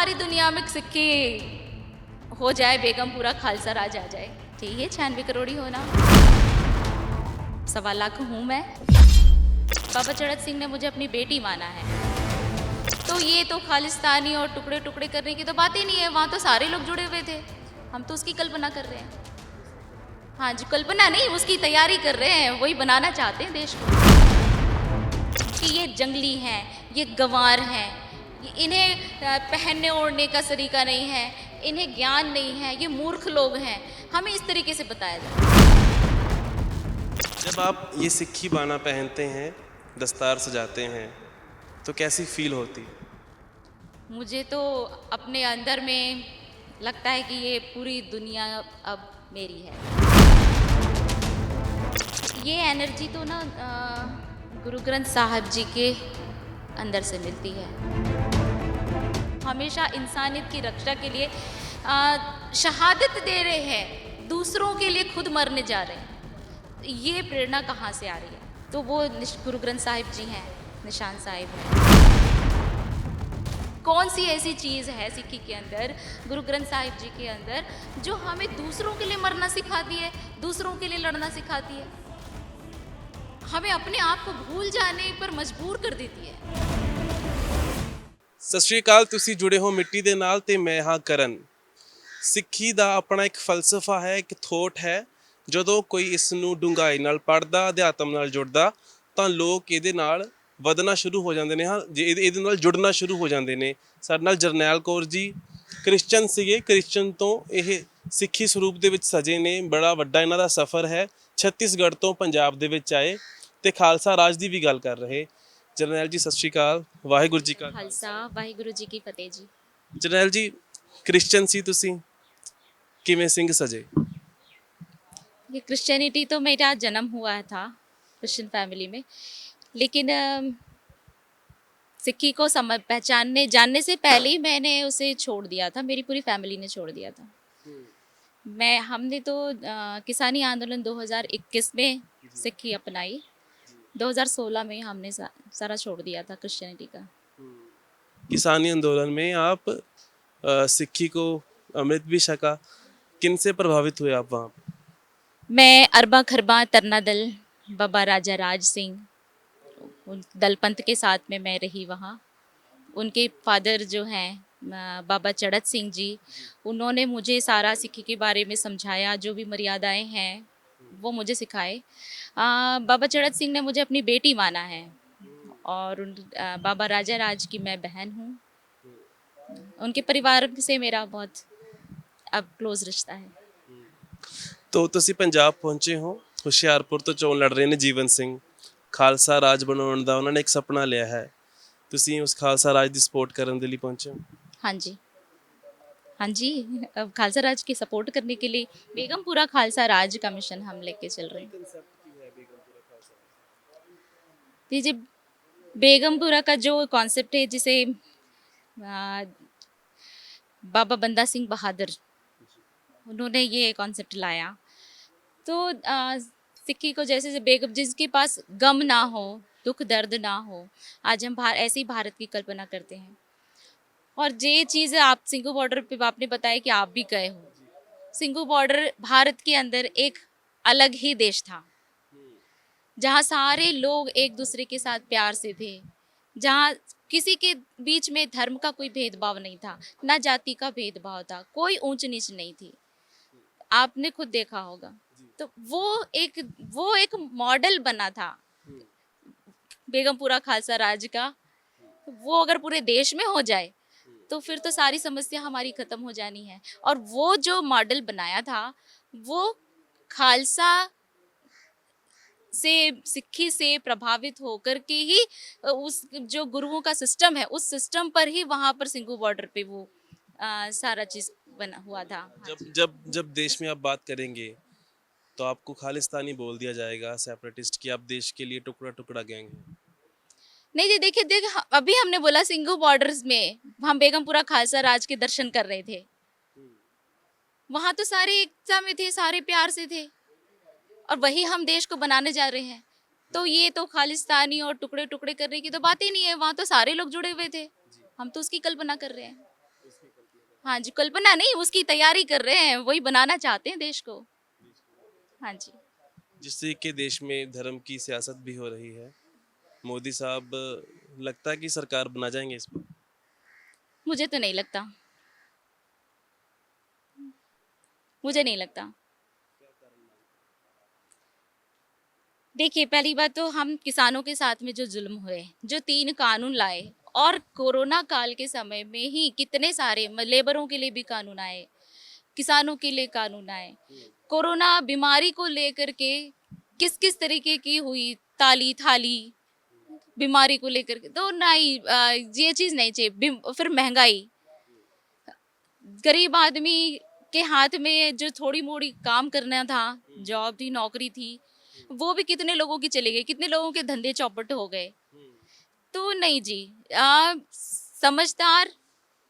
सारी दुनिया में सिक्के हो जाए, बेगमपुरा खालसा राज आ जाए, चाहिए 96 करोड़ी होना? 1.25 लाख हूँ मैं। बाबा चढ़त सिंह ने मुझे अपनी बेटी माना है, तो ये तो खालिस्तानी और टुकड़े टुकड़े करने की तो बात ही नहीं है। वहाँ तो सारे लोग जुड़े हुए थे, हम तो उसकी कल्पना कर रहे हैं। हाँ जी, कल्पना नहीं, उसकी तैयारी कर रहे हैं, वही बनाना चाहते हैं देश को। कि ये जंगली हैं, ये गंवार हैं, इन्हें पहनने ओढ़ने का सलीका नहीं है, इन्हें ज्ञान नहीं है, ये मूर्ख लोग हैं, हमें इस तरीके से बताया जाए। जब आप ये सिक्खी बाना पहनते हैं, दस्तार सजाते हैं, तो कैसी फील होती? मुझे तो अपने अंदर में लगता है कि ये पूरी दुनिया अब मेरी है। ये एनर्जी तो ना गुरु ग्रंथ साहब जी के अंदर से मिलती है। हमेशा इंसानियत की रक्षा के लिए शहादत दे रहे हैं, दूसरों के लिए खुद मरने जा रहे हैं। ये प्रेरणा कहाँ से आ रही है? तो वो गुरु ग्रंथ साहिब जी हैं, निशान साहिब हैं। कौन सी ऐसी चीज़ है सिक्खी के अंदर, गुरु ग्रंथ साहिब जी के अंदर, जो हमें दूसरों के लिए मरना सिखाती है, दूसरों के लिए लड़ना सिखाती है, हमें अपने आप को भूल जाने पर मजबूर कर देती है। ਸਤਿ ਸ਼੍ਰੀ ਅਕਾਲ, ਤੁਸੀਂ ਜੁੜੇ ਹੋ ਮਿੱਟੀ ਦੇ ਨਾਲ ਤੇ ਮੈਂ ਹਾਂ ਕਰਨ। ਸਿੱਖੀ ਦਾ ਆਪਣਾ ਇੱਕ ਫਲਸਫਾ ਹੈ, ਇੱਕ ਥੋਟ ਹੈ। ਜਦੋਂ ਕੋਈ ਇਸ ਨੂੰ ਡੂੰਘਾਈ ਨਾਲ ਪੜ੍ਹਦਾ, ਅਧਿਆਤਮ ਨਾਲ ਜੁੜਦਾ, ਤਾਂ ਲੋਕ ਇਹਦੇ ਨਾਲ ਵਧਣਾ ਸ਼ੁਰੂ ਹੋ ਜਾਂਦੇ ਨੇ। ਹਾਂ, ਇਹਦੇ ਨਾਲ ਜੁੜਨਾ ਸ਼ੁਰੂ ਹੋ ਜਾਂਦੇ ਨੇ। ਸਾਡੇ ਨਾਲ ਜਰਨੈਲ ਕੌਰ ਜੀ ਕ੍ਰਿਸਚਨ ਸੀਗੇ, ਕ੍ਰਿਸਚਨ ਤੋਂ ਇਹ ਸਿੱਖੀ ਸਰੂਪ ਦੇ ਵਿੱਚ ਸਜੇ ਨੇ। ਬੜਾ ਵੱਡਾ ਇਹਨਾਂ ਦਾ ਸਫ਼ਰ ਹੈ। ਛੱਤੀਸਗੜ੍ਹ ਤੋਂ ਪੰਜਾਬ ਦੇ ਵਿੱਚ ਆਏ ਤੇ ਖਾਲਸਾ ਰਾਜ ਦੀ ਵੀ ਗੱਲ ਕਰ ਰਹੇ। ਜਰਨੈਲ ਜੀ ਸਤਿ ਸ਼੍ਰੀ ਅਕਾਲ, ਵਾਹਿਗੁਰੂ ਜੀ ਕਾ खालसा वाहिगुरु जी की फतेह जी। ਜਰਨੈਲ ਜੀ ਕ੍ਰਿਸਚਨ ਸੀ ਤੁਸੀਂ, ਕਿਵੇਂ ਸਿੰਘ सजे? ये क्रिश्चियनिटी तो मेरा जन्म हुआ था क्रिश्चियन फैमिली में, लेकिन सिक्खी को समझ पहचानने जानने से पहले ही मैंने उसे छोड़ दिया था, मेरी पूरी फैमिली ने छोड़ दिया था। हमने तो किसानी आंदोलन 2021 में सिक्खी अपनाई, 2016 में हमने सारा छोड़ दिया था क्रिश्चियनिटी का। किसानी आंदोलन में आप सिक्खी को अमृत भी छका, किन से प्रभावित हुए आप वहाँ पे? मैं अरबा खरबा तरना दल, बाबा राजा राज सिंह, उन दलपंथ के साथ में मैं रही वहाँ। उनके फादर जो हैं बाबा चढ़त सिंह जी, उन्होंने मुझे सारा सिक्खी के बारे में समझाया, जो भी मर्यादाएं हैं वो मुझे सिखाए। बाबा चढ़त सिंह ने मुझे अपनी बेटी माना है, और बाबा राजा राज की मैं बहन हूँ। उनके परिवार से मेरा बहुत अब क्लोज रिश्ता है। तो ਤੁਸੀਂ ਪੰਜਾਬ ਪਹੁੰਚੇ ਹੋ, ਹੁਸ਼ਿਆਰਪੁਰ ਤੋਂ ਚੋਣ ਲੜ ਰਹੇ ਨੇ ਜੀਵਨ ਸਿੰਘ। ਖਾਲਸਾ ਰਾਜ ਬਣਾਉਣ ਦਾ ਉਹਨਾਂ ਨੇ ਇੱਕ ਸੁਪਨਾ ਲਿਆ ਹੈ, ਤੁਸੀਂ ਉਸ ਖਾਲਸਾ ਰਾਜ ਦੀ ਸਪੋਰਟ ਕਰਨ ਦੇ ਲਈ ਪਹੁੰਚੇ ਹੋ? हाँ जी, हाँ जी। अब खालसा राज की सपोर्ट करने के लिए बेगमपुरा खालसा राज का मिशन हम लेके चल रहे हैं। जी, बेगमपुरा का जो कॉन्सेप्ट है, जिसे बाबा बंदा सिंह बहादुर, उन्होंने ये कॉन्सेप्ट लाया। तो सिक्की को जैसे बेगम, जिसके पास गम ना हो, दुख दर्द ना हो, आज हम ऐसे ही भारत की कल्पना करते हैं। और ये चीज़ आप सिंघू बॉर्डर पे आपने बताया कि आप भी गए हो। सिंघू बॉर्डर भारत के अंदर एक अलग ही देश था, जहाँ सारे लोग एक दूसरे के साथ प्यार से थे, जहाँ किसी के बीच में धर्म का कोई भेदभाव नहीं था, ना जाति का भेदभाव था, कोई ऊंच नीच नहीं थी। आपने खुद देखा होगा। तो वो एक मॉडल बना था बेगमपुरा खालसा राज का। वो अगर पूरे देश में हो जाए तो फिर तो सारी समस्या हमारी खत्म हो जानी है। और वो जो मॉडल बनाया था, वो खालसा से, सिक्खी से प्रभावित होकर के ही उस जो गुरुओं का सिस्टम है, उस सिस्टम पर ही वहाँ पर सिंघू बॉर्डर पे वो सारा चीज बना हुआ था। जब जब जब देश में आप बात करेंगे तो आपको खालिस्तानी बोल दिया जाएगा, सेपरेटिस्ट, कि आप देश के लिए टुकड़ा टुकड़ा गैंग हैं। नहीं जी, देखिए अभी हमने बोला सिंघू बॉर्डर्स में हम बेगमपुरा खालसा राज के दर्शन कर रहे थे। वहां तो सारे एकता में थे, सारे प्यार से थे, और वही हम देश को बनाने जा रहे हैं। तो ये तो खालिस्तानी और टुकड़े टुकड़े करने की तो बात ही नहीं है। वहां तो सारे लोग जुड़े हुए थे, हम तो उसकी कल्पना कर रहे हैं। हाँ जी, कल्पना नहीं, उसकी तैयारी कर रहे हैं, वही बनाना चाहते हैं देश को। हाँ जी। जिससे कि देश में धर्म की सियासत भी हो रही है, मोदी साहब लगता है कि सरकार बना जाएंगे इस पर। मुझे तो नहीं लगता, मुझे नहीं लगता। देखिए, पहली बात तो हम किसानों के साथ में जो जुल्म हुए, जो 3 कानून लाए, और कोरोना काल के समय में ही कितने सारे लेबरों के लिए भी कानून आए, किसानों के लिए कानून आए। कोरोना बीमारी को लेकर के किस किस तरीके की हुई ताली थाली, बीमारी को लेकर के तो नहीं, ये चीज़ नहीं चाहिए। फिर महंगाई, गरीब आदमी के हाथ में जो थोड़ी मोड़ी काम करना था, जॉब थी, नौकरी थी, वो भी कितने लोगों की चली गई, कितने लोगों के धंधे चौपट हो गए। तो नहीं जी, समझदार,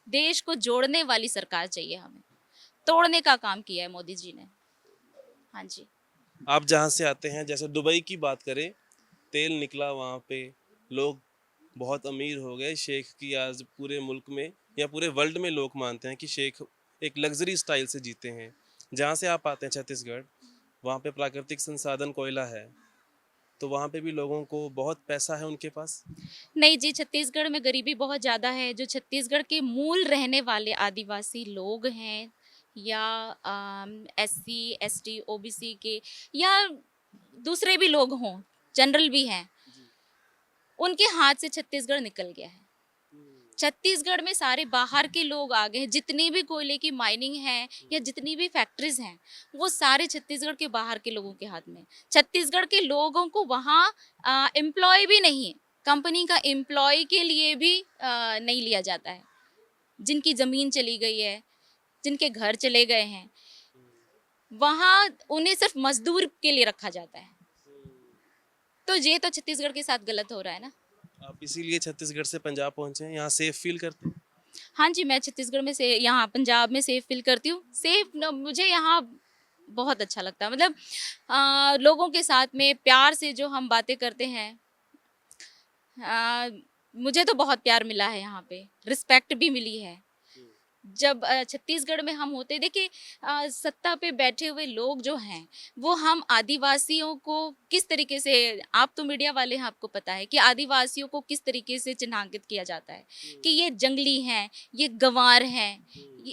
देश को जोड़ने वाली सरकार चाहिए हमें। तोड़ने का काम किया है मोदी जी ने। हाँ जी। आप जहाँ से आते हैं, जैसे दुबई की बात करें, तेल निकला वहाँ पे, लोग बहुत अमीर हो गए। शेख की आज पूरे मुल्क में या पूरे वर्ल्ड में लोग मानते हैं कि शेख एक लग्जरी स्टाइल से जीते हैं। जहाँ से आप आते हैं छत्तीसगढ़, वहाँ पे प्राकृतिक संसाधन कोयला है, तो वहाँ पे भी लोगों को बहुत पैसा है उनके पास। नहीं जी, छत्तीसगढ़ में गरीबी बहुत ज़्यादा है। जो छत्तीसगढ़ के मूल रहने वाले आदिवासी लोग हैं, या एससी एसटी ओबीसी के, या दूसरे भी लोग हों, जनरल भी हैं, उनके हाथ से छत्तीसगढ़ निकल गया है। छत्तीसगढ़ में सारे बाहर के लोग आ गए हैं। जितनी भी कोयले की माइनिंग है या जितनी भी फैक्ट्रीज हैं, वो सारे छत्तीसगढ़ के बाहर के लोगों के हाथ में हैं। छत्तीसगढ़ के लोगों को वहाँ एम्प्लॉय भी नहीं है, कंपनी का एम्प्लॉय के लिए भी नहीं लिया जाता है। जिनकी ज़मीन चली गई है, जिनके घर चले गए हैं, वहाँ उन्हें सिर्फ मजदूर के लिए रखा जाता है। तो ये तो छत्तीसगढ़ के साथ गलत हो रहा है ना। आप इसीलिए छत्तीसगढ़ से पंजाब पहुँचे हैं, यहाँ सेफ फील करते हैं। हाँ जी, मैं छत्तीसगढ़ में से यहाँ पंजाब में सेफ फील करती हूँ। सेफ न, मुझे यहाँ बहुत अच्छा लगता है। मतलब लोगों के साथ में प्यार से जो हम बातें करते हैं, मुझे तो बहुत प्यार मिला है यहाँ पे, रिस्पेक्ट भी मिली है। जब छत्तीसगढ़ में हम होते, देखिए, सत्ता पे बैठे हुए लोग जो हैं, वो हम आदिवासियों को किस तरीके से, आप तो मीडिया वाले हैं, आपको पता है कि आदिवासियों को किस तरीके से चिन्हांकित किया जाता है कि ये जंगली हैं, ये गंवार हैं,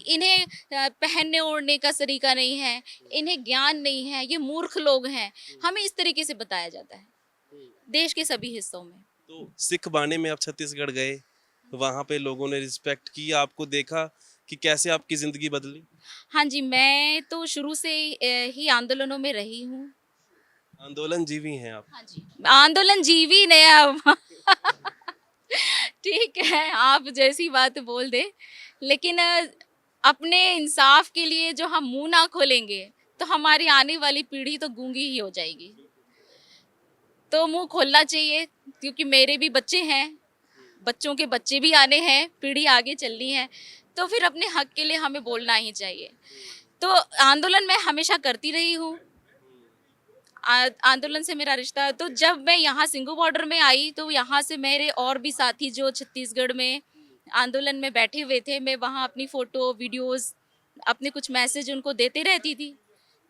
इन्हें पहनने ओढ़ने का तरीका नहीं है, इन्हें ज्ञान नहीं है, ये मूर्ख लोग हैं। हमें इस तरीके से बताया जाता है देश के सभी हिस्सों में। तो सिख बाने में आप छत्तीसगढ़ गए, वहाँ पे लोगों ने रिस्पेक्ट की, आपको देखा कि कैसे आपकी ज़िंदगी बदली। हाँ जी, मैं तो शुरू से ही आंदोलनों में रही हूँ। आंदोलन जीवी हैं आप। हाँ जी, आंदोलन जीवी ने अब ठीक है, आप जैसी बात बोल दे, लेकिन अपने इंसाफ के लिए जो हम मुंह ना खोलेंगे, तो हमारी आने वाली पीढ़ी तो गूंगी ही हो जाएगी। तो मुंह खोलना चाहिए, क्योंकि मेरे भी बच्चे हैं, बच्चों के बच्चे भी आने हैं, पीढ़ी आगे चलनी है, तो फिर अपने हक के लिए हमें बोलना ही चाहिए। तो आंदोलन मैं हमेशा करती रही हूँ। आंदोलन से मेरा रिश्ता, तो जब मैं यहाँ सिंगू बॉर्डर में आई, तो यहाँ से मेरे और भी साथी जो छत्तीसगढ़ में आंदोलन में बैठे हुए थे, मैं वहाँ अपनी फ़ोटो वीडियोस, अपने कुछ मैसेज उनको देते रहती थी।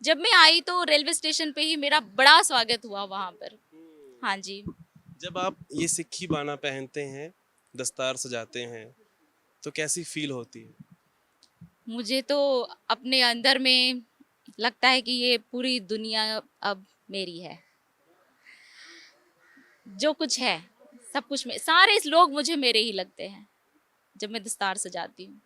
जब मैं आई तो रेलवे स्टेशन पे ही मेरा बड़ा स्वागत हुआ वहाँ पर। हाँ जी। जब आप ये सिक्खी बाना पहनते हैं, दस्तार सजाते हैं, तो कैसी फील होती है? मुझे तो अपने अंदर में लगता है कि ये पूरी दुनिया अब मेरी है। जो कुछ है, सब कुछ में, सारे इस लोग मुझे मेरे ही लगते हैं जब मैं दस्तार सजाती हूँ।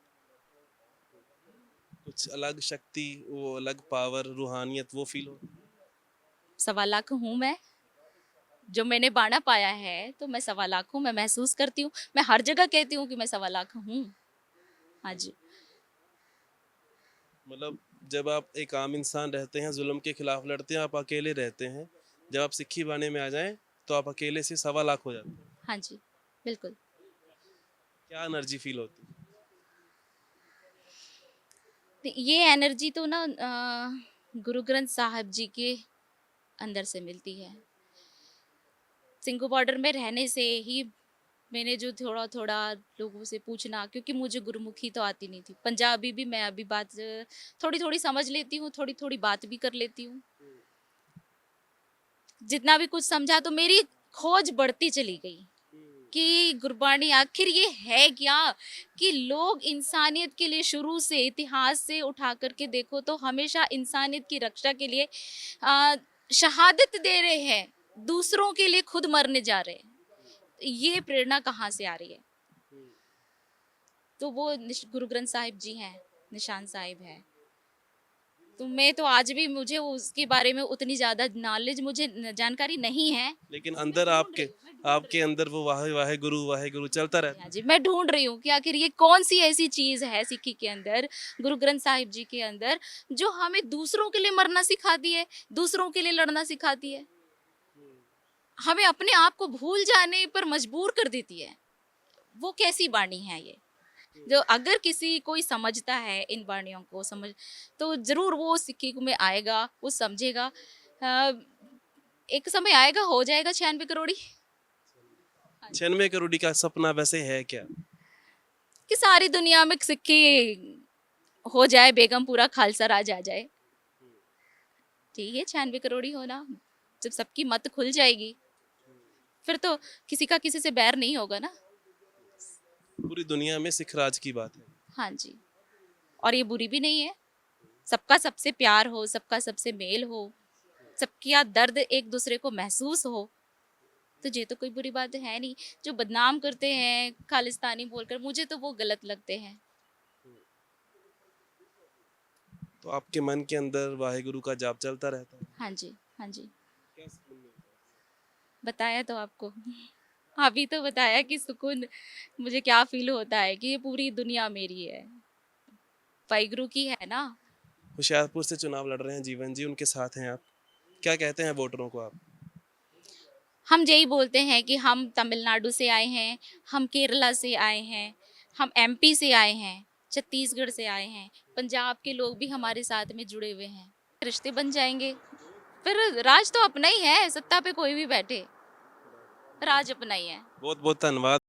कुछ अलग शक्ति, वो अलग पावर, रूहानियत, वो फील होती है? 1.25 लाख हूँ मैं, जो मैंने बाना पाया है, तो मैं 1.25 लाख हूँ, मैं महसूस करती हूँ। मैं हर जगह कहती हूँ कि मैं 1.25 लाख हूँ। हाँ जी। मतलब जब आप एक आम इंसान रहते हैं, जुल्म के खिलाफ लड़ते हैं, आप अकेले रहते हैं, जब आप सिक्खी बाने में आ जाएं, तो आप अकेले से 1.25 लाख हो जाते हैं। हाँ जी, बिल्कुल। क्या एनर्जी फील होती है? तो ये एनर्जी तो ना गुरु ग्रंथ साहब जी के अंदर से मिलती है। सिंगू बॉर्डर में रहने से ही मैंने जो थोड़ा थोड़ा लोगों से पूछना, क्योंकि मुझे गुरुमुखी तो आती नहीं थी, पंजाबी भी मैं अभी बात थोड़ी थोड़ी समझ लेती हूँ, थोड़ी थोड़ी बात भी कर लेती हूँ। जितना भी कुछ समझा तो मेरी खोज बढ़ती चली गई कि गुरबाणी आखिर ये है क्या, कि लोग इंसानियत के लिए शुरू से इतिहास से उठा करके देखो तो हमेशा इंसानियत की रक्षा के लिए आ, शहादत दे रहे हैं, दूसरों के लिए खुद मरने जा रहे हैं। ये प्रेरणा कहाँ से आ रही है? तो वो गुरु ग्रंथ साहिब जी हैं, निशान साहिब है। तो मैं तो आज भी, मुझे उसके बारे में उतनी ज्यादा नॉलेज, मुझे जानकारी नहीं है। लेकिन अंदर आपके आपके अंदर वो वाहे गुरु चलता रहता हाँ जी, मैं ढूंढ रही हूँ कि आखिर ये कौन सी ऐसी चीज है सिक्की के अंदर, गुरु ग्रंथ साहिब जी के अंदर, जो हमें दूसरों के लिए मरना सिखाती है, दूसरों के लिए लड़ना सिखाती है, हमें अपने आप को भूल जाने पर मजबूर कर देती है। वो कैसी वाणी है ये, जो अगर किसी कोई समझता है इन वाणियों को समझ, तो जरूर वो सिक्की में आएगा, वो समझेगा। एक समय आएगा, हो जाएगा 96 करोड़ी। है। 96 करोड़ का सपना वैसे है क्या? कि सारी दुनिया में सिक्की हो जाए, बेगमपुरा खालसा राज आ जाए, ठीक है। 96 करोड़ी होना, जब सबकी मत खुल जाएगी फिर तो किसी का किसी से बैर नहीं होगा ना। पूरी दुनिया में सिख राज की बात है। हाँ जी, और ये बुरी भी नहीं है, सबका सबसे प्यार हो, सबका सबसे मेल हो, सबका दर्द एक दूसरे को महसूस हो, तो ये तो कोई बुरी बात है नहीं। जो बदनाम करते हैं खालिस्तानी बोलकर, मुझे तो वो गलत लगते हैं। तो आपके मन के अंदर वाहेगुरु का जाप चलता रहता है? हाँ जी, हाँ जी, क्या सुकून मिलता है? बताया तो आपको अभी तो बताया कि सुकून मुझे क्या फील होता है, कि ये पूरी दुनिया मेरी है, वाहिगुरु की है ना। होशियारपुर से चुनाव लड़ रहे हैं जीवन जी, उनके साथ हैं आप, क्या कहते हैं वोटरों को आप? हम यही बोलते हैं कि हम तमिलनाडु से आए हैं, हम केरला से आए हैं, हम एमपी से आए हैं, छत्तीसगढ़ से आए हैं, पंजाब के लोग भी हमारे साथ में जुड़े हुए हैं। रिश्ते बन जाएंगे, फिर राज तो अपना ही है, सत्ता पे कोई भी बैठे, राज अपना ही है। बहुत बहुत धन्यवाद।